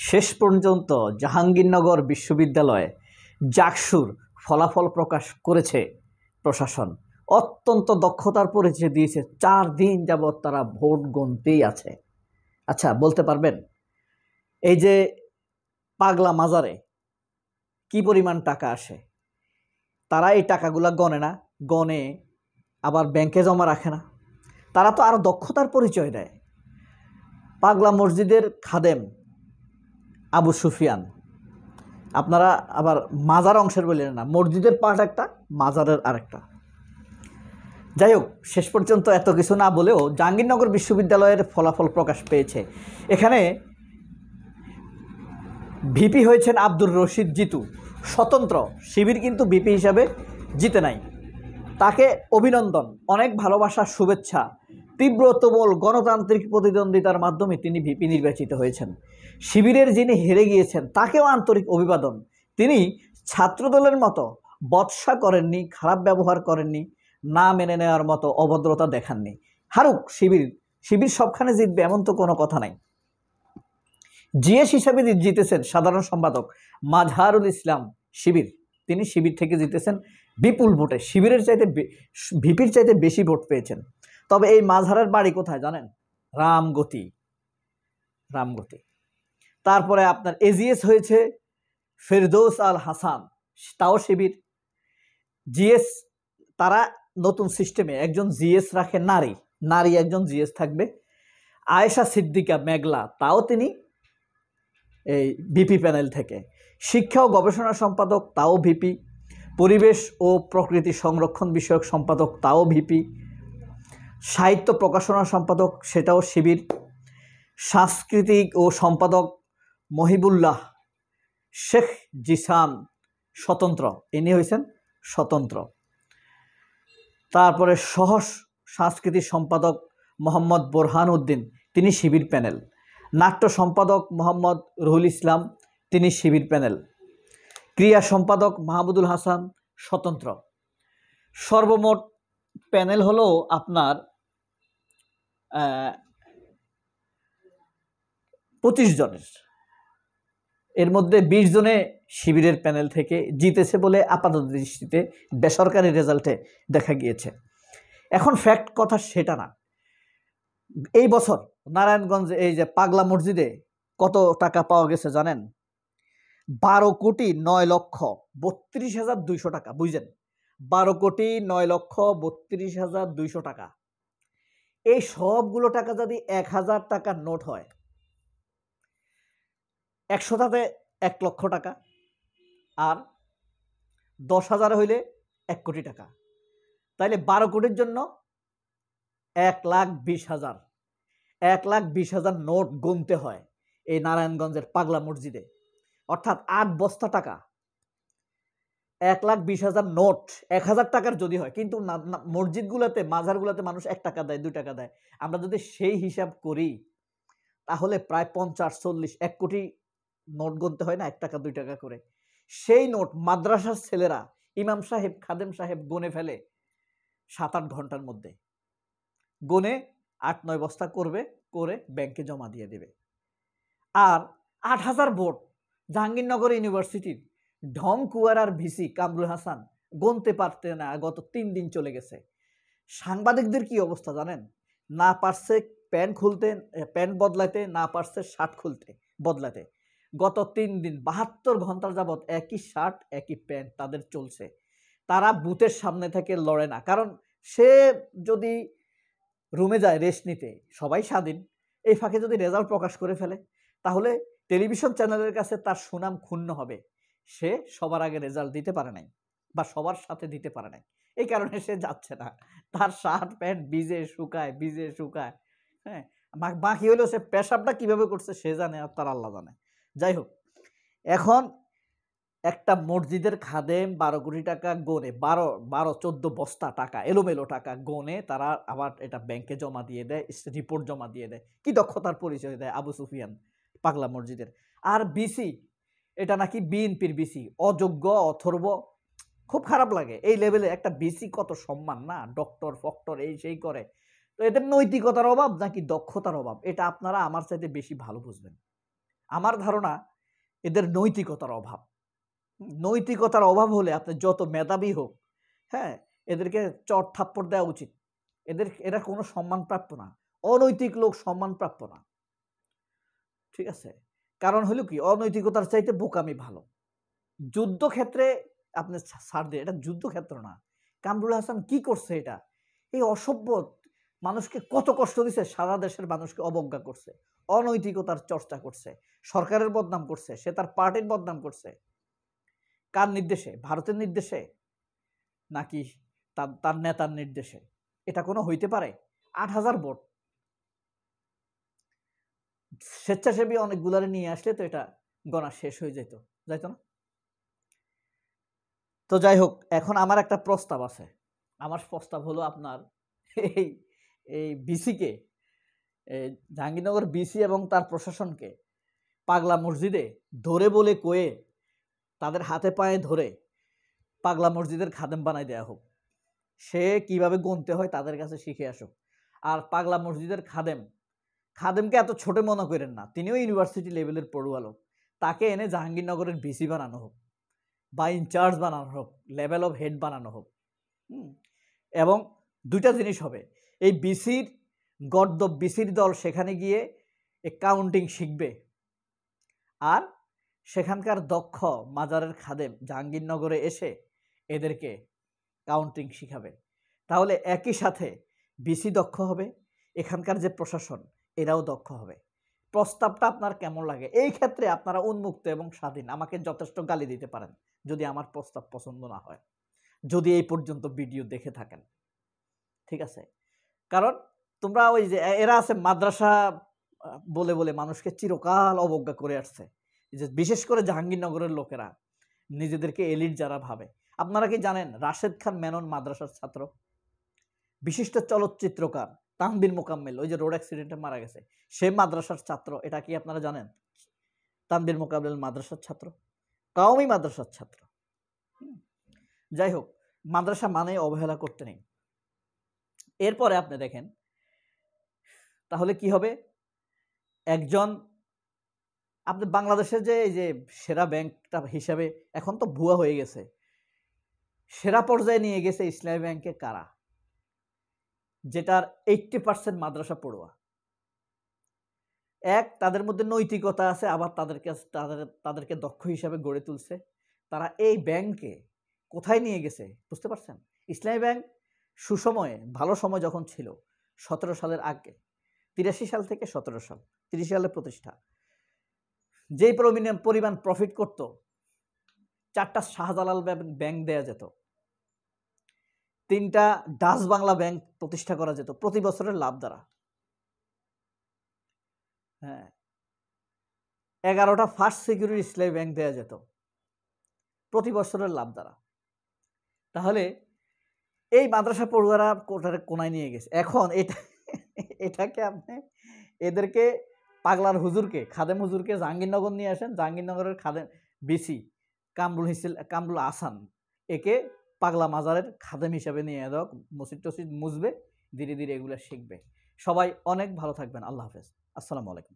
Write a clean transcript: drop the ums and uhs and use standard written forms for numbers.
শেষ পর্যন্ত জাহাঙ্গীরনগর বিশ্ববিদ্যালয়ে জাকসুর ফলাফল প্রকাশ করেছে প্রশাসন। অত্যন্ত দক্ষতার পরিচয় দিয়েছে। 4 দিন যাবৎ তারা ভোট গুনতেই আছে। আচ্ছা, বলতে পারবেন এই যে পাগলা মাজারে কি পরিমাণ টাকা আসে? তারা এই টাকাগুলা গণে না, গণে আবার ব্যাংকে জমা রাখে না। তারা তো আরও দক্ষতার পরিচয় দেয়। পাগলা মসজিদের খাদেম আবু সুফিয়ান, আপনারা আবার মাজার অংশের বললেন না, মসজিদের পার্ট একটা, মাজারের আরেকটা। যাই হোক, শেষ পর্যন্ত এত কিছু না বলেও জাহাঙ্গীরনগর বিশ্ববিদ্যালয়ের ফলাফল প্রকাশ পেয়েছে। এখানে ভিপি হয়েছেন আব্দুর রশিদ জিতু, স্বতন্ত্র। শিবির কিন্তু ভিপি হিসাবে জিতে নাই। তাকে অভিনন্দন, অনেক ভালোবাসা, শুভেচ্ছা। তীব্র তুমুল গণতান্ত্রিক প্রতিদ্বন্দ্বিতার মাধ্যমে তিনি ভিপি নির্বাচিত হয়েছেন। শিবিরের যিনি হেরে গিয়েছেন তাকেও আন্তরিক অভিবাদন। তিনি ছাত্রদলের মতো বৎসা করেননি, খারাপ ব্যবহার করেননি, না মেনে নেওয়ার মতো অভদ্রতা দেখাননি। হারুক শিবির, শিবির সবখানে জিতবে এমন তো কোনো কথা নাই। জিএস হিসাবে জিতেছেন সাধারণ সম্পাদক মাজহারুল ইসলাম শিবির, তিনি শিবির থেকে জিতেছেন বিপুল ভোটে। শিবিরের চাইতে ভিপির চাইতে বেশি ভোট পেয়েছেন। তবে এই মাজহারের বাড়ি কোথায় জানেন? রামগতি। তারপরে আপনার এজিএস হয়েছে ফেরদৌস আল হাসান, তাও শিবির। জিএস, তারা নতুন সিস্টেমে একজন জিএস রাখে নারী একজন জিএস থাকবে। আয়েশা সিদ্দিকা মেঘলা, তাও তিনি এই ভিপি প্যানেল থেকে। শিক্ষা ও গবেষণা সম্পাদক, তাও ভিপি। পরিবেশ ও প্রকৃতি সংরক্ষণ বিষয়ক সম্পাদক, তাও ভিপি। সাহিত্য প্রকাশনা সম্পাদক, সেটাও শিবির। সাংস্কৃতিক ও সম্পাদক মহিবুল্লাহ শেখ জিসান, স্বতন্ত্র, ইনি হয়েছেন স্বতন্ত্র। তারপরে সহ সাংস্কৃতিক সম্পাদক মোহাম্মদ বোরহান উদ্দিন, তিনি শিবির প্যানেল। নাট্য সম্পাদক মোহাম্মদ রুহুল ইসলাম, তিনি শিবির প্যানেল। ক্রিয়া সম্পাদক মাহমুদুল হাসান, স্বতন্ত্র। সর্বমোট প্যানেল হলো আপনার 25 জনের। এর মধ্যে 20 জনে শিবিরের প্যানেল থেকে জিতেছে বলে আপাতত দৃষ্টিতে বেসরকারি রেজাল্টে দেখা গিয়েছে। এখন ফ্যাক্ট কথা সেটা না। এই বছর নারায়ণগঞ্জে এই যে পাগলা মসজিদে কত টাকা পাওয়া গেছে জানেন? 12,09,32,200 টাকা। বুঝলেন? 12,09,32,200 টাকা। এই সবগুলো টাকা যদি 1000 টাকার নোট হয়, 100টাতে 1 লক্ষ টাকা, আর 10,000 হইলে 1 কোটি টাকা। তাইলে 12 কোটির জন্য 1,20,000 1,20,000 নোট গুনতে হয় এই নারায়ণগঞ্জের পাগলা মসজিদে। অর্থাৎ 8 বস্তা টাকা, 1,20,000 নোট 1000 টাকার যদি হয়। কিন্তু মসজিদগুলোতে, মাজারগুলোতে মানুষ 1 টাকা দেয়, 2 টাকা দেয়। আমরা যদি সেই হিসাব করি তাহলে প্রায় 50-40 1 কোটি নোট গুনতে হয় না, 1 টাকা 2 টাকা করে। সেই নোট মাদ্রাসার ছেলেরা, ইমাম সাহেব, খাদেম সাহেব গুনে ফেলে 7-8 ঘন্টার মধ্যে। গুনে 8-9 বস্তা করে ব্যাংকে জমা দিয়ে দেবে। আর 8000 ভোট জাহাঙ্গীরনগর ইউনিভার্সিটির ঢং কুয়ারার ভিসি কামরুল হাসান গুনতে পারতে না, গত 3 দিন চলে গেছে। সাংবাদিকদের কি অবস্থা জানেন? না পারছে প্যান্ট বদলাতে, না পারছে শার্ট বদলাতে। গত 3 দিন 72 ঘন্টার যাবৎ একই শার্ট একই প্যান্ট তাদের চলছে। তারা বুথের সামনে থেকে লড়ে না, কারণ সে যদি রুমে যায় রেস্ট নিতে, সবাই স্বাধীন। এই ফাঁকে যদি রেজাল্ট প্রকাশ করে ফেলে তাহলে টেলিভিশন চ্যানেলের কাছে তার সুনাম ক্ষুণ্ণ হবে। সে সবার আগে রেজাল্ট দিতে পারে নাই, বা সবার সাথে দিতে পারে নাই, এই কারণে সে যাচ্ছে না। তার শার্ট প্যান্ট ভিজে শুকায়। হ্যাঁ, বাকি হলো সে পেশাবটা কিভাবে করছে সে জানে, আর তার আল্লাহ জানে। যাই হোক, এখন একটা মসজিদের খাদেম 12 কোটি টাকা গনে, 12-14 বস্তা টাকা, এলোমেলো টাকা গনে তারা আবার এটা ব্যাংকে জমা দিয়ে দেয়, রিপোর্ট জমা দিয়ে দেয়। কি দক্ষতার পরিচয় দেয় আবু সুফিয়ান পাগলা মসজিদের। আর বিসি, এটা নাকি বিএনপির বিসি, অযোগ্য, অথর্ব। খুব খারাপ লাগে। এই লেভেলে একটা বিসি কত সম্মান না, ডক্টর ফক্টর এই সেই করে। তো এদের নৈতিকতার অভাব নাকি দক্ষতার অভাব, এটা আপনারা আমার চাইতে বেশি ভালো বুঝবেন। আমার ধারণা এদের নৈতিকতার অভাব। নৈতিকতার অভাব হলে আপনি যত মেধাবী হোক, হ্যাঁ, এদেরকে চট থাপ্পড় দেওয়া উচিত। এরা কোনো সম্মান প্রাপ্য না। অনৈতিক লোক সম্মান প্রাপ্য না। ঠিক আছে? কারণ হলো কি, অনৈতিকতার চাইতে বোকামি ভালো। যুদ্ধক্ষেত্রে আপনি ছাড় দিয়ে, এটা যুদ্ধক্ষেত্র না। কামরুল হাসান কি করছে এটা? এই অসভ্য মানুষকে কত কষ্ট দিছে, সারা দেশের মানুষকে অবজ্ঞা করছে, অনৈতিকতার চর্চা করছে, সরকারের বদনাম করছে, সে তার পার্টির বদনাম করছে। কার নির্দেশে? ভারতের নির্দেশে নাকি তার নেতার নির্দেশে? এটা কোনো হইতে পারে? ৮,০০০ ভোট স্বেচ্ছাসেবী অনেকগুলারে নিয়ে আসলে তো এটা গণা শেষ হয়ে যেত, যাইতো না? তো যাই হোক, এখন আমার একটা প্রস্তাব আছে। আমার প্রস্তাব হলো আপনার এই এই বিসিকে, জাহাঙ্গীরনগর বিসি এবং তার প্রশাসনকে পাগলা মসজিদে ধরে বলে কয়ে, তাদের হাতে পায়ে ধরে পাগলা মসজিদের খাদেম বানাই দেয়া হোক। সে কিভাবে গুনতে হয় তাদের কাছে শিখে আসুক। আর পাগলা মসজিদের খাদেমকে এত ছোট মনে করেন না, তিনিও ইউনিভার্সিটি লেভেলের পড়ুয়া লোক। তাকে এনে জাহাঙ্গীরনগরের বিসি বানানো হোক বা ইনচার্জ বানানো হোক, লেভেল অফ হেড বানানো হোক। এবং দুইটা জিনিস হবে, এই বিসির দল সেখানে গিয়ে কাউন্টিং শিখবে, আর সেখানকার দক্ষ মাজারের খাদেম জাহাঙ্গীরনগরে এসে এদেরকে কাউন্টিং শিখাবে। তাহলে একই সাথে বিসি দক্ষ হবে, এখানকার যে প্রশাসন এরাও দক্ষ হবে। প্রস্তাবটা আপনার কেমন লাগে? এই ক্ষেত্রে আপনারা উন্মুক্ত এবং স্বাধীন, আমাকে যথেষ্ট গালি দিতে পারেন যদি আমার প্রস্তাব পছন্দ না হয়, যদি এই পর্যন্ত ভিডিও দেখে থাকেন। ঠিক আছে? কারণ তোমরা ওই যে এরা আছে মাদ্রাসা বলে বলে মানুষকে চিরকাল অবজ্ঞা করে আসছে, যে বিশেষ করে জাহাঙ্গীরনগরের লোকেরা নিজেদেরকে এলিট যারা ভাবে। আপনারা কি জানেন রাশেদ খান মেনন মাদ্রাসার ছাত্র? বিশিষ্ট চলচ্চিত্রকার তানভীর মোকাম্মেল, ওই যে রোড অ্যাক্সিডেন্টে মারা গেছে, সে মাদ্রাসার ছাত্র। এটা কি আপনারা জানেন? তানভীর মোকাম্মেল মাদ্রাসার ছাত্র, কওমি মাদ্রাসার ছাত্র। যাই হোক, মাদ্রাসা মানে অবহেলা করতে নেই। এরপরে আপনি দেখেন তাহলে কি হবে, একজন আপনি বাংলাদেশের যে এই যে সেরা ব্যাংকটা হিসাবে এখন তো ভুয়া হয়ে গেছে, সেরা পর্যায়ে নিয়ে গেছে ইসলামী ব্যাংকে কারা? যেটার 80% মাদ্রাসা পড়ুয়া। তাদের মধ্যে নৈতিকতা আছে, আবার তাদেরকে দক্ষ হিসাবে গড়ে তুলছে। তারা এই ব্যাংকে কোথায় নিয়ে গেছে বুঝতে পারছেন? ইসলামী ব্যাংক সুসময়ে, ভালো সময় যখন ছিল 17 সালের আগে, 83 সাল থেকে 17 সাল, 30 সালে প্রতিষ্ঠা, যেই পরিমাণ প্রফিট করত, 4টা শাহজালাল ব্যাংক দেয়া যেত, 3টা ডাচ বাংলা ব্যাংক প্রতিষ্ঠা করা যেত প্রতি বছরের লাভ দ্বারা। হ্যাঁ, 11টা ফার্স্ট সিকিউরিটি ইসলামী ব্যাংক দেয়া যেত প্রতি বছরের লাভ দ্বারা। তাহলে এই মাদ্রাসা পড়ুয়ারা কোনায় নিয়ে গেছে। এখন এটাকে আপনি এদেরকে পাগলার হুজুরকে, খাদেম হুজুরকে জাহাঙ্গীরনগর নিয়ে আসেন, জাহাঙ্গীরনগরের খাদেম বিসি কামরুল আহসান একে পাগলা মাজারের খাদেম হিসাবে নিয়ে দাও, মসজিদ টসজিদ মুছবে, ধীরে ধীরে এগুলো শিখবে। সবাই অনেক ভালো থাকবেন। আল্লাহ হাফেজ। আসসালামু আলাইকুম।